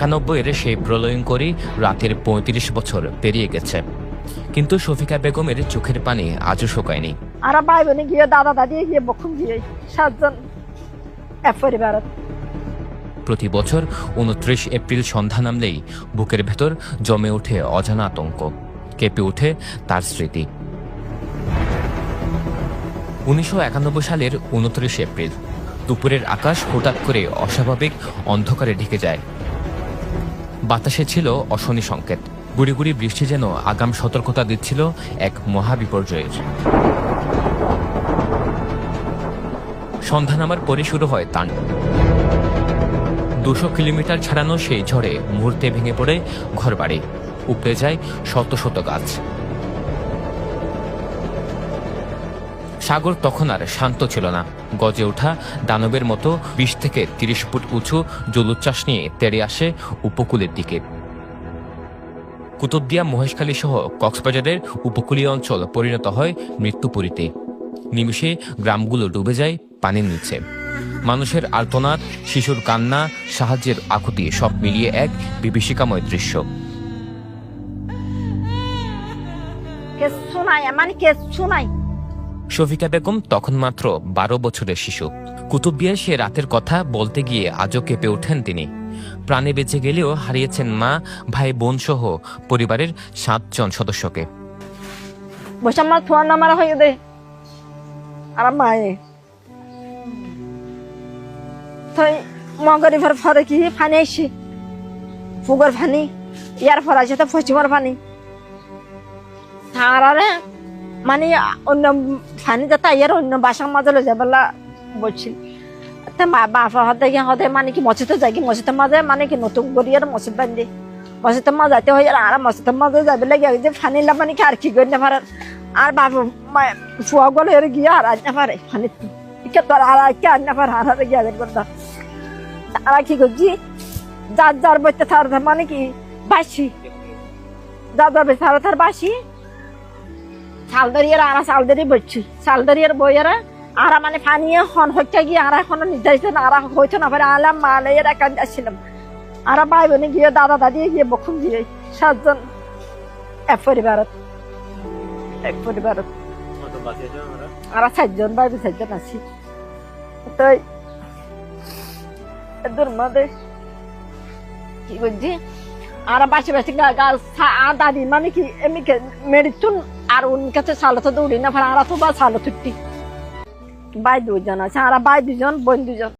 91-এর সেই প্রলয়ঙ্করী রাতের ৩৫ বছর পেরিয়ে গেছে, কিন্তু শফিকা বেগমের চোখের পানি আজও শুকায়নি। আর ভাই বোনে গিয়ে দাদা দাদি গিয়ে বকুম গিয়ে 7 জন এক পরিবারত। প্রতি বছর 29 এপ্রিল সন্ধ্যা নামলেই বুকের ভেতর জমে ওঠে অজানা আতঙ্ক, কেঁপে ওঠে তার স্মৃতি। 1991 সালের 29 এপ্রিল দুপুরের আকাশ হঠাৎ করে অস্বাভাবিক অন্ধকারে ঢেকে যায়। বাতাসে ছিল অশনি সংকেত, গুড়ি গুড়ি বৃষ্টি যেন আগাম সতর্কতা দিচ্ছিল এক মহাবিপর্যয়ের। সন্ধ্যা নামার পরে শুরু হয় তাণ্ডব। 200 কিলোমিটার ছাড়ানো সেই ঝড়ে মুহূর্তে ভেঙে পড়ে ঘরবাড়ি, উপড়ে যায় শত শত গাছ। সাগর তখন আর শান্ত ছিল না, গজে ওঠা দানবের মতো 20 থেকে 30 ফুট উঁচু জলোচ্ছ্বাস নিয়ে তেড়ে আসে উপকূলের দিকে। কুতুবদিয়া, মহেশখালী সহ কক্সবাজারের উপকূলীয় অঞ্চল পরিণত হয় মৃত্যুপুরীতে। নিমিষে গ্রামগুলো ডুবে যায় পানির নিচে। মানুষের আর্তনাদ, শিশুর কান্না, সাহায্যের আকুতি সব মিলিয়ে এক বিভীষিকাময় দৃশ্য। কিচ্ছু নাই। শফিকা বেগম তখন মাত্র 12 বছরের শিশু। কুতুবদিয়ায় সে রাতের কথা বলতে গিয়ে আজও কেঁপে ওঠেন তিনি। প্রাণে বেঁচে গেলেও হারিয়েছেন মা, ভাই, বোন সহ পরিবারের 7 জন সদস্যকে। বসাম্মা থোয়া নামারা হয়ে দে আর মায়ে তাই মগরিফের ফরে কি ফানি আইসি ফুগর ফানি ইয়ার ফর আছে তো পশ্চিমর ফানি তারারে মানে অন্য ফানি যাতে ইয়ার অন্য বাসার মাঝে লয়ে যাবেলা বলছিল। তা মা বাপা হতে মানে কি মসজিদে যাই, কি মসজিদের মাঝে মানে কি নতুন গড়িয়ার মসজিদ বান্ধি মসজিদের মাঝে যাইতে হয়। আর মসজিদের মাঝে যাবে লাগে যে ফানিলা মানে কি আর কি করি না পারে। আর বাবু ফুয়া গলে এর গিয়ে আর আজ না পারে ফানি তোর আর কে আজ না পারে আর গিয়ে আগে করতাম। তারা কি করছি যার যার বইতে থার মানে কি বাসি যার যার বই তার বাসি শালদারিয়ার আর শালদারি বইছি শালদারিয়ার বইয়েরা আর মানে ফানিয়ে হন হইতে গিয়ে আর এখন নির্ধারিত না আর হইতো না পারে আলাম মালের একা আসছিলাম। আর ভাই বোনে গিয়ে দাদা দাদি গিয়ে বকুম গিয়ে 7 জন এক পরিবারত আর 4 জন ভাই 4 জন আছি। তো এদের মধ্যে কি বলছি আর বাসি বাসি দাদি মানে কি এমনি মেডিতুন আর উন কাছে সালত দৌড়ি না আর তো বা সালত ভাই 2 জন আছে আর ভাই 2 জন বোন 2 জন।